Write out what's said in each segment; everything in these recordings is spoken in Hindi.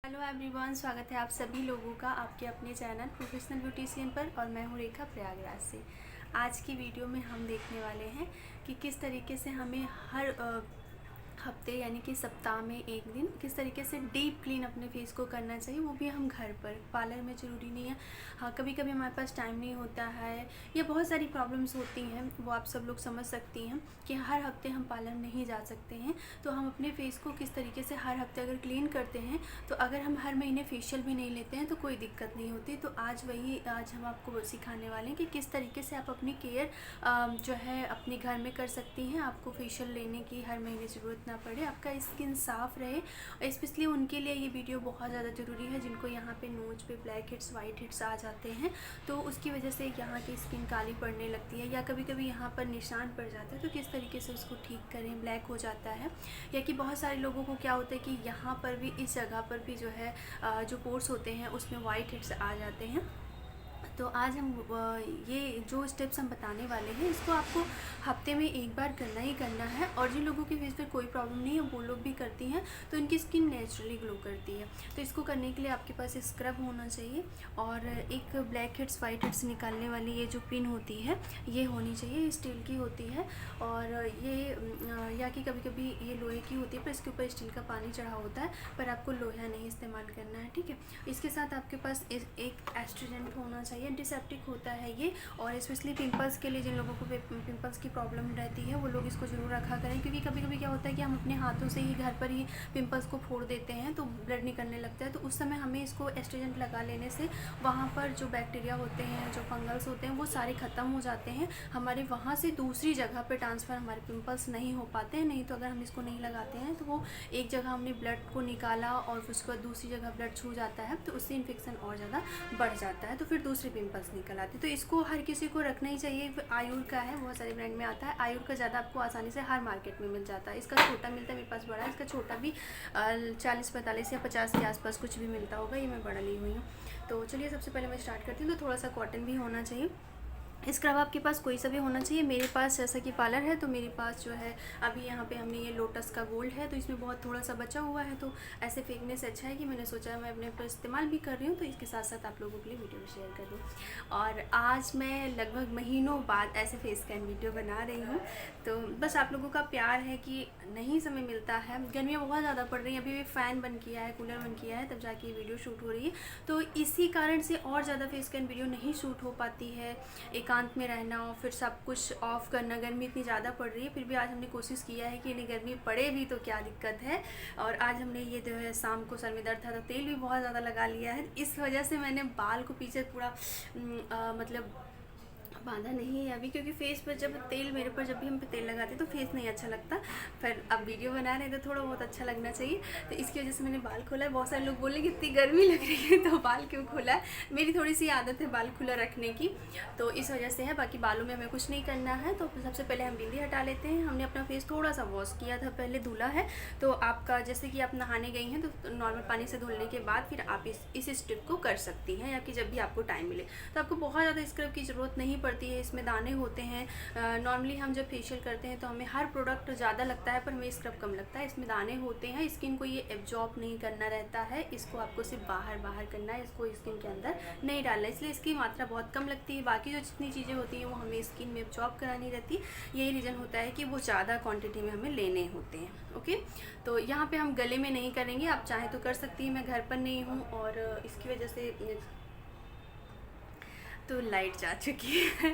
हेलो एवरीवन, स्वागत है आप सभी लोगों का आपके अपने चैनल प्रोफेशनल ब्यूटिशियन पर। और मैं हूँ रेखा प्रयागराज से। आज की वीडियो में हम देखने वाले हैं कि किस तरीके से हमें हर हफ्ते यानी कि सप्ताह में एक दिन किस तरीके से डीप क्लीन अपने फेस को करना चाहिए, वो भी हम घर पर। पार्लर में ज़रूरी नहीं है। हाँ, कभी कभी हमारे पास टाइम नहीं होता है या बहुत सारी प्रॉब्लम्स होती हैं, वो आप सब लोग समझ सकती हैं कि हर हफ्ते हम पार्लर नहीं जा सकते हैं। तो हम अपने फेस को किस तरीके से हर हफ्ते अगर क्लीन करते हैं, तो अगर हम हर महीने फेशियल भी नहीं लेते हैं तो कोई दिक्कत नहीं होती। तो आज हम आपको सिखाने वाले हैं कि किस तरीके से आप अपनी केयर जो है अपने घर में कर सकती हैं। आपको फेशियल लेने की हर महीने ज़रूरत ना पड़े, आपका स्किन साफ़ रहे। स्पेशली उनके लिए ये वीडियो बहुत ज़्यादा ज़रूरी है जिनको यहाँ पे नोज पे ब्लैक हेड्स वाइट हेड्स आ जाते हैं, तो उसकी वजह से यहाँ की स्किन काली पड़ने लगती है या कभी कभी यहाँ पर निशान पड़ जाता है। तो किस तरीके से उसको ठीक करें, ब्लैक हो जाता है। या कि बहुत सारे लोगों को क्या होता है कि यहाँ पर भी, इस जगह पर भी जो है जो पोर्स होते हैं उसमें वाइट हेड्स आ जाते हैं। तो आज हम ये जो स्टेप्स हम बताने वाले हैं, इसको आपको हफ्ते में एक बार करना ही करना है। और जिन लोगों के फेस पर कोई प्रॉब्लम नहीं है वो लोग भी करती हैं, तो इनकी स्किन नेचुरली ग्लो करती है। तो इसको करने के लिए आपके पास स्क्रब होना चाहिए और एक ब्लैक हेड्स वाइट हेड्स निकालने वाली ये जो पिन होती है ये होनी चाहिए, स्टील की होती है। और ये या कि कभी कभी ये लोहे की होती है, पर इसके ऊपर स्टील का पानी चढ़ा होता है, पर आपको लोहा नहीं इस्तेमाल करना है, ठीक है। इसके साथ आपके पास एक एस्ट्रीजेंट होना चाहिए, एंटीसेप्टिक होता है ये। और स्पेशली पिंपल्स के लिए, जिन लोगों को पिंपल्स की प्रॉब्लम रहती है वो लोग इसको ज़रूर रखा करें, क्योंकि कभी कभी क्या होता है कि हम अपने हाथों से ही घर पर ही पिंपल्स को फोड़ देते हैं तो ब्लड निकलने लगता है। तो उस समय हमें इसको एस्ट्रीजेंट लगा लेने से वहाँ पर जो बैक्टीरिया होते हैं, जो फंगल्स होते हैं, वो सारे ख़त्म हो जाते हैं। हमारे वहाँ से दूसरी जगह पर ट्रांसफ़र हमारे पिंपल्स नहीं हो पाते हैं। नहीं तो अगर हम इसको नहीं लगाते हैं तो वो एक जगह हमने ब्लड को निकाला और उसके बाद दूसरी जगह ब्लड छू जाता है, तो उससे इन्फेक्शन और ज़्यादा बढ़ जाता है, तो फिर दूसरे पिंपल्स निकल आते हैं। तो इसको हर किसी को रखना ही चाहिए। आयुर का है, बहुत सारे ब्रांड में आता है। आयुर का ज़्यादा आपको आसानी से हर मार्केट में मिल जाता है। इसका छोटा मिलता है, मेरे पास बड़ा है। इसका छोटा भी 40-45 या 50 के आसपास कुछ भी मिलता होगा। ये मैं बड़ा ली हुई हूँ। तो चलिए सबसे पहले मैं स्टार्ट करती हूँ। तो थोड़ा सा कॉटन भी होना चाहिए। स्क्रब आपके पास कोई सा भी होना चाहिए। मेरे पास जैसा कि पार्लर है तो मेरे पास जो है अभी यहाँ पे हमने ये लोटस का गोल्ड है, तो इसमें बहुत थोड़ा सा बचा हुआ है, तो ऐसे फेंकने से अच्छा है कि मैंने सोचा मैं अपने पर इस्तेमाल भी कर रही हूँ, तो इसके साथ साथ आप लोगों के लिए वीडियो शेयर कर दूँ। और आज मैं लगभग महीनों बाद ऐसे फेस कैन वीडियो बना रही हूँ। तो बस आप लोगों का प्यार है कि नहीं समय मिलता है, गर्मियाँ बहुत ज़्यादा पड़ रही हैं, अभी भी फ़ैन बंद किया है, कूलर बंद किया है, तब जाके ये वीडियो शूट हो रही है। तो इसी कारण से और ज़्यादा फेस कैन वीडियो नहीं शूट हो पाती है। एकांत में रहना और फिर सब कुछ ऑफ करना, गर्मी इतनी ज़्यादा पड़ रही है, फिर भी आज हमने कोशिश किया है कि नहीं, गर्मी पड़े भी तो क्या दिक्कत है। और आज हमने ये जो है, शाम को सर में दर्द था तो तेल भी बहुत ज़्यादा लगा लिया है। इस वजह से मैंने बाल को पीछे पूरा मतलब बांधा नहीं है अभी, क्योंकि फेस पर जब तेल, मेरे पर जब भी हम पे तेल लगाते हैं तो फेस नहीं अच्छा लगता। फिर अब वीडियो बना रहे हैं तो थोड़ा बहुत अच्छा लगना चाहिए, तो इसकी वजह से मैंने बाल खोला है। बहुत सारे लोग बोले कि इतनी गर्मी लग रही है तो बाल क्यों खोला है। मेरी थोड़ी सी आदत है बाल खुला रखने की, तो इस वजह से है। बाकी बालों में हमें कुछ नहीं करना है। तो सबसे पहले हम बिंदी हटा लेते हैं। हमने अपना फेस थोड़ा सा वॉश किया था, पहले धुला है। तो आपका जैसे कि आप नहाने गई हैं तो नॉर्मल पानी से धुलने के बाद फिर आप इस स्टेप को कर सकती हैं, या कि जब भी आपको टाइम मिले। तो आपको बहुत ज़्यादा स्क्रब की ज़रूरत नहीं पड़ती है। इसमें दाने होते हैं। नॉर्मली हम जब फेशियल करते हैं तो हमें हर प्रोडक्ट ज़्यादा लगता है, पर हमें स्क्रब कम लगता है। इसमें दाने होते हैं, स्किन को ये एब्जॉर्ब नहीं करना रहता है। इसको आपको सिर्फ बाहर बाहर करना है, इसको स्किन के अंदर नहीं डालना है, इसलिए इसकी मात्रा बहुत कम लगती है। बाकी जो जितनी चीज़ें होती हैं वो हमें स्किन में एब्जॉर्ब करानी रहती। यही रीज़न होता है कि वो ज़्यादा क्वान्टिटी में हमें लेने होते हैं। ओके, तो यहाँ पे हम गले में नहीं करेंगे, आप चाहें तो कर सकती हैं। मैं घर पर नहीं हूँ और इसकी वजह से तो लाइट जा चुकी है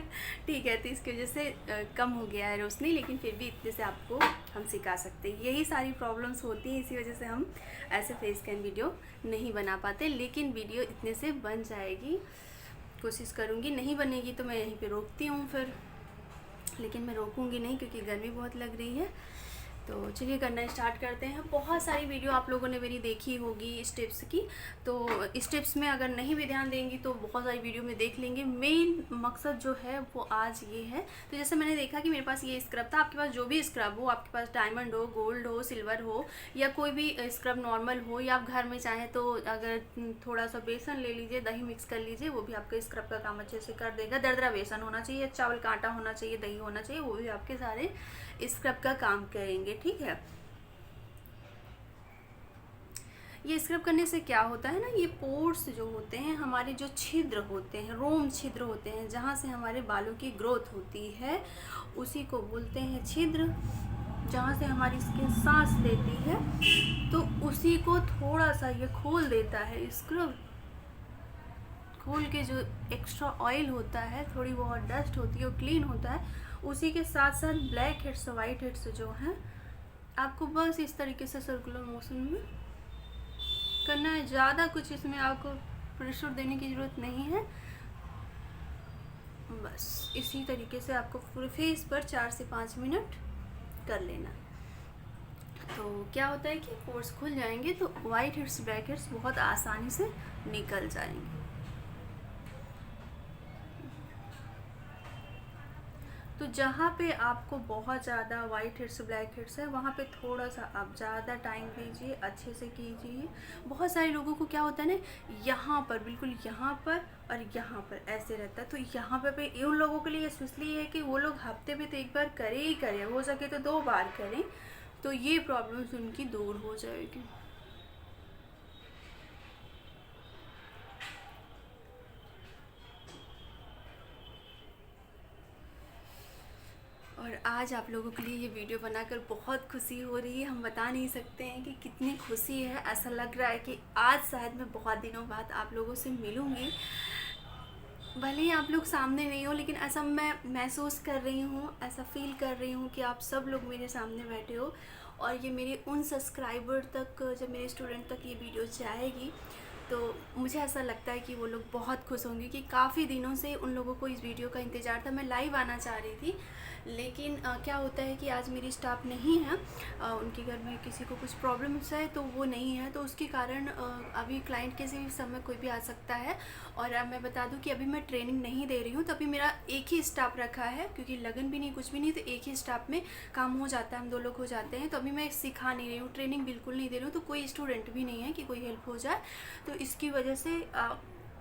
ठीक है, तो इसकी वजह से कम हो गया है रोशनी, लेकिन फिर भी इतने से आपको हम सिखा सकते हैं। यही सारी प्रॉब्लम्स होती हैं, इसी वजह से हम ऐसे फेस कैन वीडियो नहीं बना पाते। लेकिन वीडियो इतने से बन जाएगी, कोशिश करूँगी। नहीं बनेगी तो मैं यहीं पे रोकती हूँ फिर, लेकिन मैं रोकूँगी नहीं क्योंकि गर्मी बहुत लग रही है। तो चलिए करना स्टार्ट करते हैं। बहुत सारी वीडियो आप लोगों ने मेरी देखी होगी स्टेप्स की, तो स्टेप्स में अगर नहीं भी ध्यान देंगी तो बहुत सारी वीडियो में देख लेंगे। मेन मकसद जो है वो आज ये है। तो जैसे मैंने देखा कि मेरे पास ये स्क्रब था, आपके पास जो भी स्क्रब हो, आपके पास डायमंड हो, गोल्ड हो, सिल्वर हो, या कोई भी स्क्रब नॉर्मल हो, या आप घर में चाहें तो अगर थोड़ा सा बेसन ले लीजिए, दही मिक्स कर लीजिए, वो भी आपके स्क्रब का काम अच्छे से कर देगा। दरदरा बेसन होना चाहिए, चावल का आटा होना चाहिए, दही होना चाहिए, वो भी आपके सारे स्क्रब का काम करेंगे, ठीक है। ये स्क्रब करने से क्या होता है ना, ये पोर्स जो होते हैं हमारे, जो छिद्र होते हैं, रोम छिद्र होते हैं, जहाँ से हमारे बालों की ग्रोथ होती है, उसी को बोलते हैं छिद्र, जहाँ से हमारी स्किन सांस लेती है, तो उसी को थोड़ा सा ये खोल देता है स्क्रब। खोल के जो एक्स्ट्रा ऑयल होता है, थोड़ी बहुत डस्ट होती है, वो क्लीन होता है। उसी के साथ साथ ब्लैक हेड्स, वाइट हेड्स जो हैं, आपको बस इस तरीके से सर्कुलर मोशन में करना है। ज़्यादा कुछ इसमें आपको प्रेशर देने की ज़रूरत नहीं है। बस इसी तरीके से आपको पूरे फेस पर 4 से 5 मिनट कर लेना। तो क्या होता है कि पोर्स खुल जाएंगे तो वाइट हेड्स, ब्लैक हेड्स बहुत आसानी से निकल जाएंगे। तो जहाँ पे आपको बहुत ज़्यादा वाइट हेड्स, ब्लैक हेड्स है, वहाँ पे थोड़ा सा आप ज़्यादा टाइम दीजिए, अच्छे से कीजिए। बहुत सारे लोगों को क्या होता है ना, यहाँ पर, बिल्कुल यहाँ पर और यहाँ पर ऐसे रहता है। तो यहाँ पे उन लोगों के लिए स्पेशली है कि वो लोग हफ्ते में तो एक बार करें ही करें, हो सके तो 2 बार करें, तो ये प्रॉब्लम्स उनकी दूर हो जाएगी। और आज आप लोगों के लिए ये वीडियो बनाकर बहुत खुशी हो रही है। हम बता नहीं सकते हैं कि कितनी खुशी है। ऐसा लग रहा है कि आज शायद मैं बहुत दिनों बाद आप लोगों से मिलूँगी। भले ही आप लोग सामने नहीं हो, लेकिन ऐसा मैं महसूस कर रही हूँ, ऐसा फील कर रही हूँ कि आप सब लोग मेरे सामने बैठे हो। और ये मेरे उन सब्सक्राइबर तक, जब मेरे स्टूडेंट तक ये वीडियो जाएगी, तो मुझे ऐसा लगता है कि वो लोग बहुत खुश होंगे कि काफ़ी दिनों से उन लोगों को इस वीडियो का इंतज़ार था। मैं लाइव आना चाह रही थी, लेकिन क्या होता है कि आज मेरी स्टाफ नहीं है, उनके घर में किसी को कुछ प्रॉब्लम्स है तो वो नहीं है, तो उसके कारण अभी क्लाइंट किसी भी समय कोई भी आ सकता है। और अब मैं बता दूं कि अभी मैं ट्रेनिंग नहीं दे रही हूँ, तो अभी मेरा एक ही स्टाफ रखा है, क्योंकि लगन भी नहीं, कुछ भी नहीं, तो एक ही स्टाफ में काम हो जाता है, हम 2 लोग हो जाते हैं। तो अभी मैं सिखा नहीं रही हूँ, ट्रेनिंग बिल्कुल नहीं दे रही हूँ, तो कोई स्टूडेंट भी नहीं है कि कोई हेल्प हो जाए। तो इसकी वजह से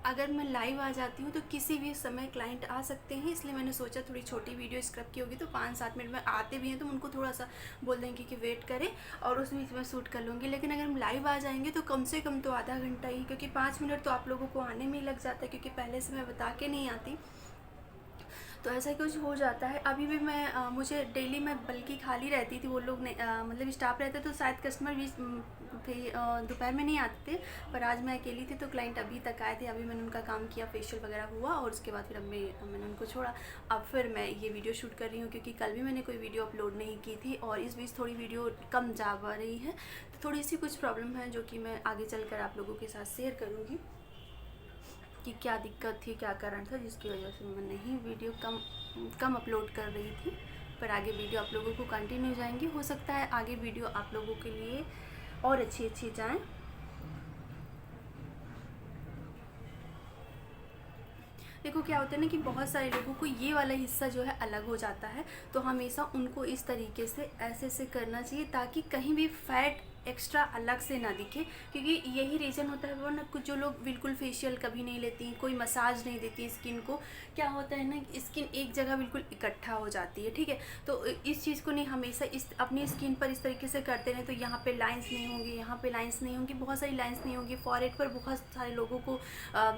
अगर मैं लाइव आ जाती हूँ तो किसी भी समय क्लाइंट आ सकते हैं, इसलिए मैंने सोचा थोड़ी छोटी वीडियो स्क्रब की होगी तो 5-7 मिनट में आते भी हैं तो उनको थोड़ा सा बोल देंगे कि वेट करें, और उस बीच में शूट कर लूँगी। लेकिन अगर हम लाइव आ जाएंगे तो कम से कम तो आधा घंटा ही, क्योंकि 5 मिनट तो आप लोगों को आने में ही लग जाता है, क्योंकि पहले से मैं बता के नहीं आती, तो ऐसा कुछ हो जाता है। अभी भी मैं मुझे डेली मैं बल्कि खाली रहती थी, वो लोग ने मतलब स्टाफ रहते तो शायद कस्टमर भी थे, दोपहर में नहीं आते थे, पर आज मैं अकेली थी तो क्लाइंट अभी तक आए थे। अभी मैंने उनका काम किया, फेशियल वगैरह हुआ, और उसके बाद फिर अब मैंने उनको छोड़ा। अब फिर मैं ये वीडियो शूट कर रही हूँ, क्योंकि कल भी मैंने कोई वीडियो अपलोड नहीं की थी, और इस बीच थोड़ी वीडियो कम जा पा रही है, तो थोड़ी सी कुछ प्रॉब्लम है जो कि मैं आगे चलकर आप लोगों के साथ शेयर करूँगी कि क्या दिक्कत थी, क्या कारण था जिसकी वजह से मैं नहीं वीडियो कम अपलोड कर रही थी। पर आगे वीडियो आप लोगों को कंटिन्यू जाएंगी, हो सकता है आगे वीडियो आप लोगों के लिए और अच्छी जाएं। देखो क्या होता है ना कि बहुत सारे लोगों को ये वाला हिस्सा जो है अलग हो जाता है, तो हमेशा उनको इस तरीके से ऐसे करना चाहिए ताकि कहीं भी फैट एक्स्ट्रा अलग से ना दिखे, क्योंकि यही रीज़न होता है। वरना कुछ जो लोग बिल्कुल फेशियल कभी नहीं लेती, कोई मसाज नहीं देती स्किन को, क्या होता है ना, स्किन एक जगह बिल्कुल इकट्ठा हो जाती है, ठीक है। तो इस चीज़ को नहीं, हमेशा इस अपनी स्किन पर इस तरीके से करते रहें तो यहाँ पे लाइंस नहीं होंगी, यहाँ पे लाइंस नहीं होंगी, बहुत सारी लाइंस नहीं होंगी। फॉरहेड पर बहुत सारे लोगों को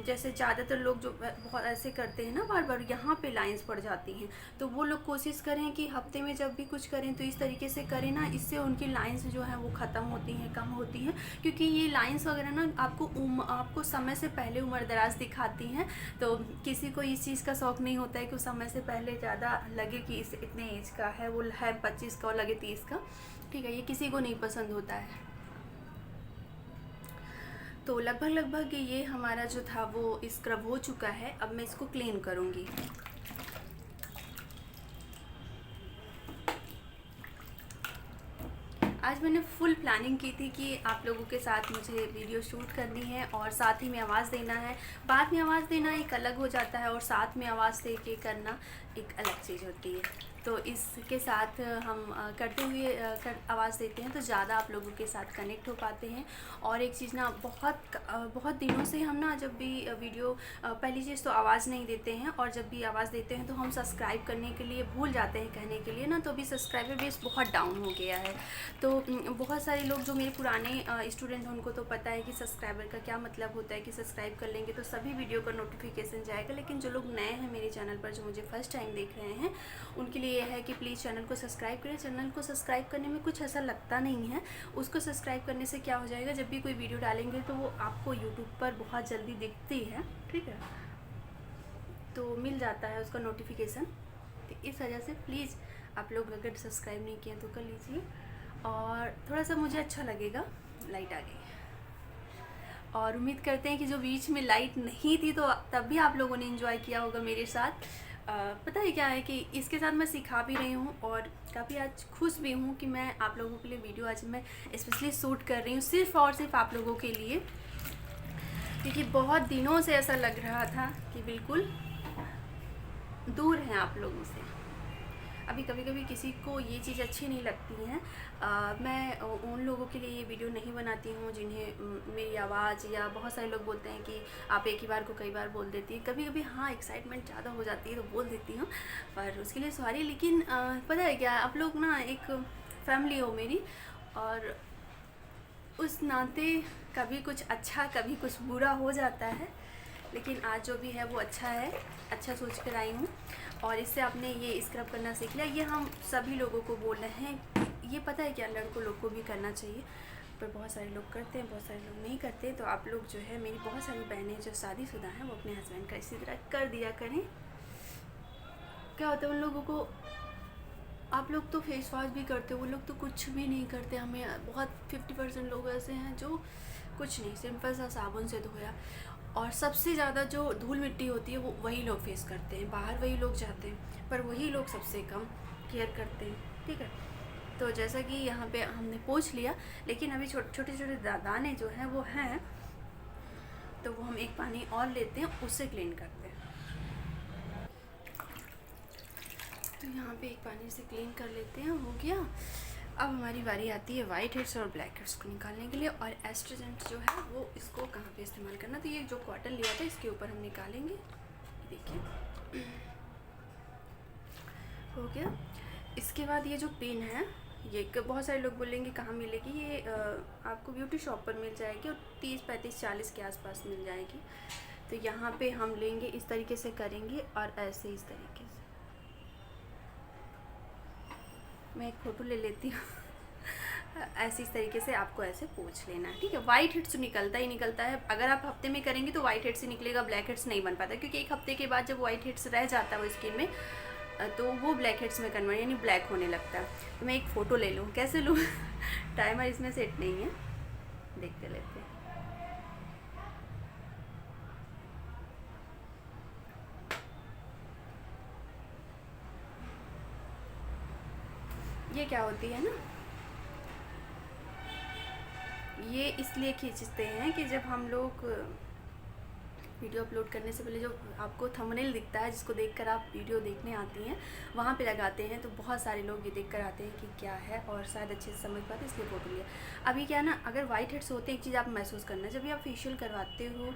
जैसे ज़्यादातर लोग जो बहुत ऐसे करते हैं ना, बार बार यहाँ पे लाइंस पड़ जाती हैं, तो वो लोग कोशिश करें कि हफ्ते में जब भी कुछ करें तो इस तरीके से करें ना, इससे उनकी लाइंस जो है वो ख़त्म होती हैं, कम होती हैं। क्योंकि ये लाइंस वगैरह ना आपको समय से पहले उम्र दराज दिखाती हैं, तो किसी को इस चीज़ का शौक़ नहीं होता है कि समय से पहले ज़्यादा लगे कि इस इतने एज का है, वो है 25 का और लगे 30 का, ठीक है, ये किसी को नहीं पसंद होता है। तो लगभग ये हमारा जो था वो स्क्रब हो चुका है। अब मैं इसको क्लीन करूँगी। आज मैंने फुल प्लानिंग की थी कि आप लोगों के साथ मुझे वीडियो शूट करनी है और साथ ही में आवाज़ देना है। बाद में आवाज़ देना एक अलग हो जाता है और साथ में आवाज़ दे के करना एक अलग चीज़ होती है। तो इसके साथ हम करते हुए आवाज़ देते हैं तो ज़्यादा आप लोगों के साथ कनेक्ट हो पाते हैं। और एक चीज़ ना, बहुत दिनों से हम ना जब भी वीडियो, पहली चीज़ तो आवाज़ नहीं देते हैं, और जब भी आवाज़ देते हैं तो हम सब्सक्राइब करने के लिए भूल जाते हैं कहने के लिए ना, तो अभी सब्सक्राइबर बेस बहुत डाउन हो गया है। तो बहुत सारे लोग जो मेरे पुराने स्टूडेंट हैं उनको तो पता है कि सब्सक्राइबर का क्या मतलब होता है, कि सब्सक्राइब कर लेंगे तो सभी वीडियो का नोटिफिकेशन जाएगा। लेकिन जो लोग नए हैं मेरे चैनल पर, जो मुझे फर्स्ट टाइम देख रहे हैं, उनके लिए यह है कि प्लीज़ चैनल को सब्सक्राइब करें। चैनल को सब्सक्राइब करने में कुछ ऐसा लगता नहीं है। उसको सब्सक्राइब करने से क्या हो जाएगा, जब भी कोई वीडियो डालेंगे तो वो आपको यूट्यूब पर बहुत जल्दी दिखती है, ठीक है, तो मिल जाता है उसका नोटिफिकेशन। तो इस वजह से प्लीज़ आप लोग अगर सब्सक्राइब नहीं किए तो कर लीजिए, और थोड़ा सा मुझे अच्छा लगेगा। लाइट आ गई, और उम्मीद करते हैं कि जो बीच में लाइट नहीं थी तो तब भी आप लोगों ने एंजॉय किया होगा मेरे साथ। पता है क्या है कि इसके साथ मैं सिखा भी रही हूँ, और काफ़ी आज खुश भी हूँ कि मैं आप लोगों के लिए वीडियो आज मैं स्पेशली शूट कर रही हूँ, सिर्फ़ और सिर्फ आप लोगों के लिए, क्योंकि बहुत दिनों से ऐसा लग रहा था कि बिल्कुल दूर हैं आप लोगों से। अभी कभी कभी किसी को ये चीज़ अच्छी नहीं लगती हैं। मैं उन लोगों के लिए ये वीडियो नहीं बनाती हूँ जिन्हें मेरी आवाज़, या बहुत सारे लोग बोलते हैं कि आप एक ही बार को कई बार बोल देती हैं। कभी कभी हाँ, एक्साइटमेंट ज़्यादा हो जाती है तो बोल देती हूँ, पर उसके लिए सॉरी। लेकिन पता है क्या, आप लोग ना एक फैमिली हो मेरी, और उस नाते कभी कुछ अच्छा कभी कुछ बुरा हो जाता है, लेकिन आज जो भी है वो अच्छा है। अच्छा सोच कर आई हूँ, और इससे आपने ये स्क्रब करना सीख लिया। ये हम सभी लोगों को बोल रहे हैं, ये पता है क्या, लड़कों लोग को भी करना चाहिए, पर बहुत सारे लोग करते हैं, बहुत सारे लोग नहीं करते। तो आप लोग जो है, मेरी बहुत सारी बहनें जो शादीशुदा हैं, वो अपने हस्बैंड का इसी तरह कर दिया करें। क्या होता है उन लोगों को, आप लोग तो फेस वॉश भी करते हो, वो लोग तो कुछ भी नहीं करते। हमें बहुत 50% लोग ऐसे हैं जो कुछ नहीं, सिंपल सा साबुन से धोया। और सबसे ज़्यादा जो धूल मिट्टी होती है वो वही लोग फेस करते हैं, बाहर वही लोग जाते हैं, पर वही लोग सबसे कम केयर करते हैं, ठीक है। तो जैसा कि यहाँ पे हमने पोंछ लिया, लेकिन अभी छोटे छोटे दाने जो हैं वो हैं, तो वो हम एक पानी और लेते हैं, उससे क्लीन करते हैं। तो यहाँ पे एक पानी से क्लीन कर लेते हैं, हो गया। अब हमारी बारी आती है वाइट हेड्स और ब्लैक हेड्स को निकालने के लिए, और एस्ट्रोजेंट जो है वो इसको कहाँ पे इस्तेमाल करना। तो ये जो कॉटन लिया था इसके ऊपर हम निकालेंगे, देखिए हो गया। इसके बाद ये जो पिन है, ये बहुत सारे लोग बोलेंगे कहाँ मिलेगी, ये आपको ब्यूटी शॉप पर मिल जाएगी, और 30, 35, 40 के आसपास मिल जाएगी। तो यहाँ पे हम लेंगे, इस तरीके से करेंगे, और ऐसे इस तरीके से। मैं एक फ़ोटो ले लेती हूँ। ऐसे इस तरीके से आपको ऐसे पोंछ लेना है, ठीक है। वाइट हेड्स तो निकलता ही निकलता है। अगर आप हफ्ते में करेंगे तो वाइट हेड्स ही निकलेगा, ब्लैक हेड्स नहीं बन पाता, क्योंकि एक हफ्ते के बाद जब वाइट हेड्स रह जाता है वो स्किन में, तो वो ब्लैक हेड्स में कन्वर्ट, यानी ब्लैक होने लगता है। तो मैं एक फ़ोटो ले लूँ, कैसे लूँ? टाइमर इसमें सेट नहीं है, देखते लेते हैं। ये क्या होती है ना, ये इसलिए खींचते हैं कि जब हम लोग वीडियो अपलोड करने से पहले जो आपको थंबनेल दिखता है, जिसको देखकर आप वीडियो देखने आती हैं, वहाँ पे लगाते हैं, तो बहुत सारे लोग ये देखकर आते हैं कि क्या है, और शायद अच्छे से समझ पाते, इसलिए फ़ोटो लिया। अभी क्या ना, अगर वाइट हेड्स होते हैं, एक चीज़ आप महसूस करना, जब भी आप फेशियल करवाते हो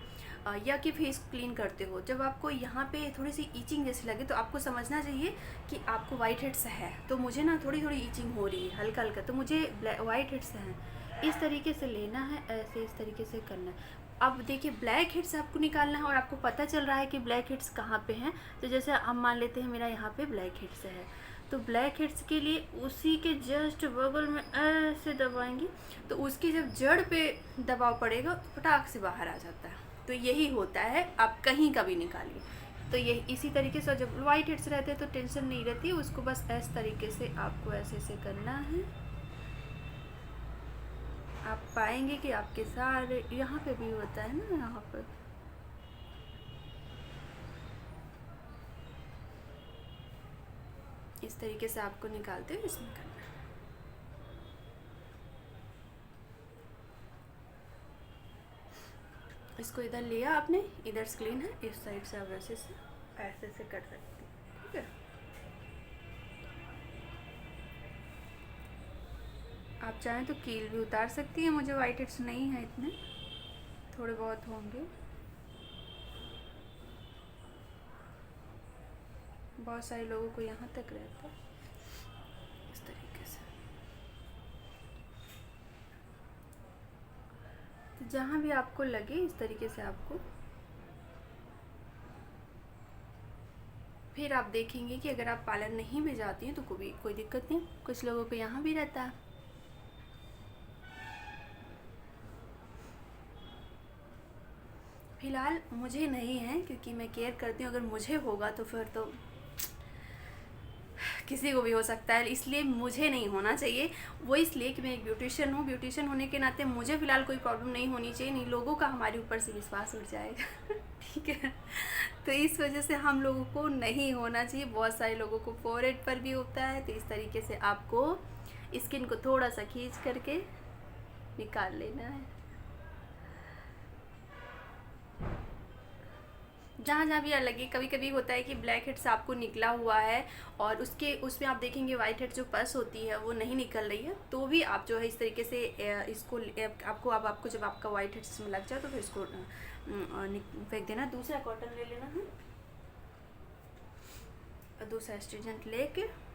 या कि फेस क्लीन करते हो, जब आपको यहाँ पे थोड़ी सी ईचिंग जैसी लगे, तो आपको समझना चाहिए कि आपको वाइट हेड्स है। तो मुझे ना थोड़ी थोड़ी ईचिंग हो रही है, हल्का हल्का, तो मुझे वाइट हेड्स हैं। इस तरीके से लेना है, ऐसे इस तरीके से करना है। अब देखिए, ब्लैक हेड्स आपको निकालना है, और आपको पता चल रहा है कि ब्लैक हेड्स कहाँ पे हैं। तो जैसे हम मान लेते हैं मेरा यहाँ पे ब्लैक हेड्स है, तो ब्लैक हेड्स के लिए उसी के जस्ट बगल में ऐसे दबाएंगे, तो उसकी जब जड़ पे दबाव पड़ेगा फटाक से बाहर आ जाता है। तो यही होता है, आप कहीं का भी निकालिए। तो ये इसी तरीके से, जब वाइट हेड्स रहते हैं तो टेंशन नहीं रहती है, उसको बस इस तरीके से आपको ऐसे करना है। आप पाएंगे कि आपके सारे यहाँ पे भी होता है ना, यहाँ पर इस तरीके से आपको निकालते हुए इसमें करना है। इसको इधर लिया आपने, इधर से क्लीन है, इस साइड से आप ऐसे से कर सकते हैं, ठीक है। आप चाहें तो कील भी उतार सकती हैं, मुझे वाइट हेड्स नहीं है इतने, थोड़े बहुत होंगे। बहुत सारे लोगों को यहाँ तक रहता है इस तरीके से। तो जहाँ भी आपको लगे इस तरीके से आपको, फिर आप देखेंगे कि अगर आप पार्लर नहीं भी जाती हैं तो कोई दिक्कत नहीं, कुछ लोगों को यहाँ भी रहता है। फिलहाल मुझे नहीं है क्योंकि मैं केयर करती हूँ, अगर मुझे होगा तो फिर तो किसी को भी हो सकता है, इसलिए मुझे नहीं होना चाहिए। वो इसलिए कि मैं एक ब्यूटिशियन हूँ, ब्यूटिशियन होने के नाते मुझे फ़िलहाल कोई प्रॉब्लम नहीं होनी चाहिए, नहीं लोगों का हमारे ऊपर से विश्वास उठ जाएगा ठीक है, तो इस वजह से हम लोगों को नहीं होना चाहिए। बहुत सारे लोगों को फोरहेड पर भी होता है, तो इस तरीके से आपको स्किन को थोड़ा सा खींच करके निकाल लेना है। जहाँ जहाँ भी लगे, कभी कभी होता है कि ब्लैक हेड्स आपको निकला हुआ है और उसमें आप देखेंगे वाइट हेड जो पस होती है वो नहीं निकल रही है, तो भी आप जो है इस तरीके से इसको आपको जब आपका वाइट हेड इसमें लग जाए तो फिर इसको फेंक देना। दूसरा कॉटन ले लेना है, दूसरा एस्ट्रीजेंट लेके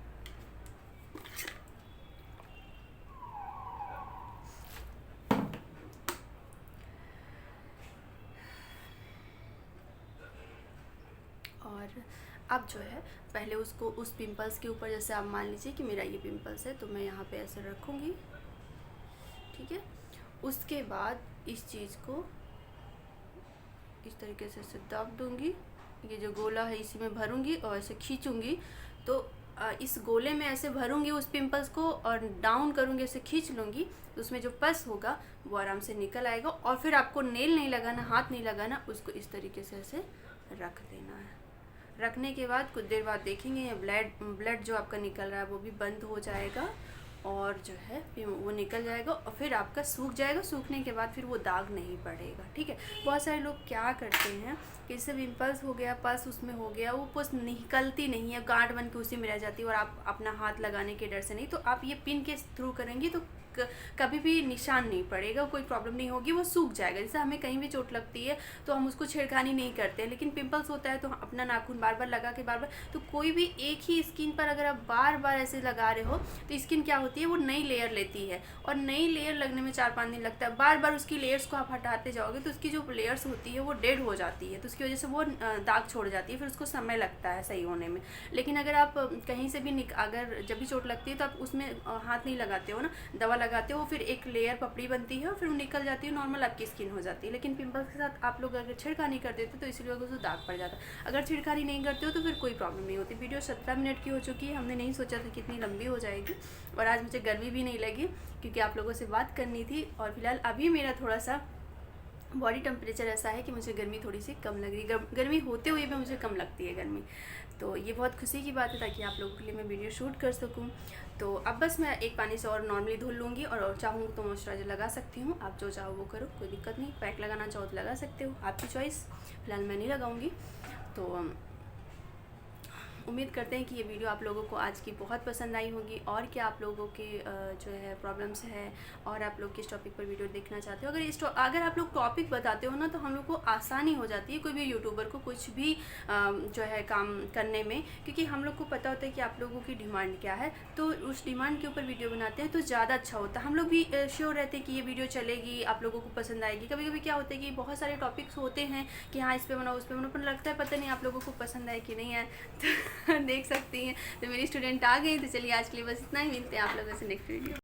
और अब जो है पहले उसको उस पिंपल्स के ऊपर, जैसे आप मान लीजिए कि मेरा ये पिंपल्स है तो मैं यहाँ पे ऐसे रखूँगी, ठीक है। उसके बाद इस चीज़ को इस तरीके से दब दूँगी, ये जो गोला है इसी में भरूँगी और ऐसे खींचूँगी, तो इस गोले में ऐसे भरूँगी उस पिंपल्स को और डाउन करूँगी, ऐसे खींच लूँगी, तो उसमें जो पस होगा वो आराम से निकल आएगा। और फिर आपको नेल नहीं लगाना, हाथ नहीं लगाना, उसको इस तरीके से ऐसे रख देना है। रखने के बाद कुछ देर बाद देखेंगे ये ब्लड जो आपका निकल रहा है वो भी बंद हो जाएगा और जो है वो निकल जाएगा और फिर आपका सूख जाएगा। सूखने के बाद फिर वो दाग नहीं पड़ेगा, ठीक है। बहुत सारे लोग क्या करते हैं कि जैसे पिंपल्स हो गया, पस उसमें हो गया, वो पस निकलती नहीं है, गांठ बन के उसी में रह जाती है और आप अपना हाथ लगाने के डर से नहीं, तो आप ये पिन के थ्रू करेंगी तो कभी भी निशान नहीं पड़ेगा, कोई प्रॉब्लम नहीं होगी, वो सूख जाएगा। जैसे हमें कहीं भी चोट लगती है तो हम उसको छेड़खानी नहीं करते, लेकिन पिंपल्स होता है तो अपना नाखून बार बार लगा के बार, तो कोई भी एक ही स्किन पर अगर आप बार बार ऐसे लगा रहे हो तो स्किन क्या होती है, वो नई लेयर लेती है और नई लेयर लगने में 4-5 दिन लगता है। बार बार उसकी लेयर्स को आप हटाते जाओगे तो उसकी जो लेयर्स होती है वो डेड हो जाती है, तो उसकी वजह से वो दाग छोड़ जाती है, फिर उसको समय लगता है सही होने में। लेकिन अगर आप कहीं से भी अगर जब भी चोट लगती है तो आप उसमें हाथ नहीं लगाते हो ना, दवा लगाते हो, फिर एक लेयर पपड़ी बनती है और फिर वो निकल जाती है, नॉर्मल आपकी स्किन हो जाती है। लेकिन पिंपल्स के साथ आप लोग अगर छिड़खानी कर देते तो इसलिए उसको दाग पड़ जाता है। अगर छिड़खानी नहीं करते हो तो फिर कोई प्रॉब्लम नहीं होती। वीडियो 17 मिनट की हो चुकी है, हमने नहीं सोचा था कि इतनी लंबी हो जाएगी और आज मुझे गर्मी भी नहीं लगी क्योंकि आप लोगों से बात करनी थी। और फिलहाल अभी मेरा थोड़ा सा बॉडी टेम्परेचर ऐसा है कि मुझे गर्मी थोड़ी सी कम लग रही है, गर्मी होते हुए भी मुझे कम लगती है गर्मी, तो ये बहुत खुशी की बात है ताकि आप लोगों के लिए मैं वीडियो शूट कर सकूं। तो अब बस मैं एक पानी से और नॉर्मली धुल लूँगी और चाहूँ तो मॉइस्चराइजर लगा सकती हूँ, आप जो चाहो वो करो, कोई दिक्कत नहीं। पैक लगाना चाहो तो लगा सकते हो, आपकी चॉइस। फिलहाल मैं नहीं लगाऊँगी। तो उम्मीद करते हैं कि ये वीडियो आप लोगों को आज की बहुत पसंद आई होगी और क्या आप लोगों के जो है प्रॉब्लम्स है और आप लोग किस टॉपिक पर वीडियो देखना चाहते हो। अगर आप लोग टॉपिक बताते हो ना तो हम लोग को आसानी हो जाती है, कोई भी यूट्यूबर को कुछ भी जो है काम करने में, क्योंकि हम लोग को पता होता है कि आप लोगों की डिमांड क्या है, तो उस डिमांड के ऊपर वीडियो बनाते हैं तो ज़्यादा अच्छा होता है। हम लोग भी श्योर रहते हैं कि ये वीडियो चलेगी, आप लोगों को पसंद आएगी। कभी कभी क्या होता है कि बहुत सारे टॉपिक्स होते हैं कि हाँ इस पर बनाओ उस पर बनाओ, पर लगता है पता नहीं आप लोगों को पसंद आए कि नहीं आए देख सकती हैं। तो मेरी स्टूडेंट आ गई, तो चलिए आज के लिए बस इतना ही, मिलते हैं आप लोगों से नेक्स्ट वीडियो।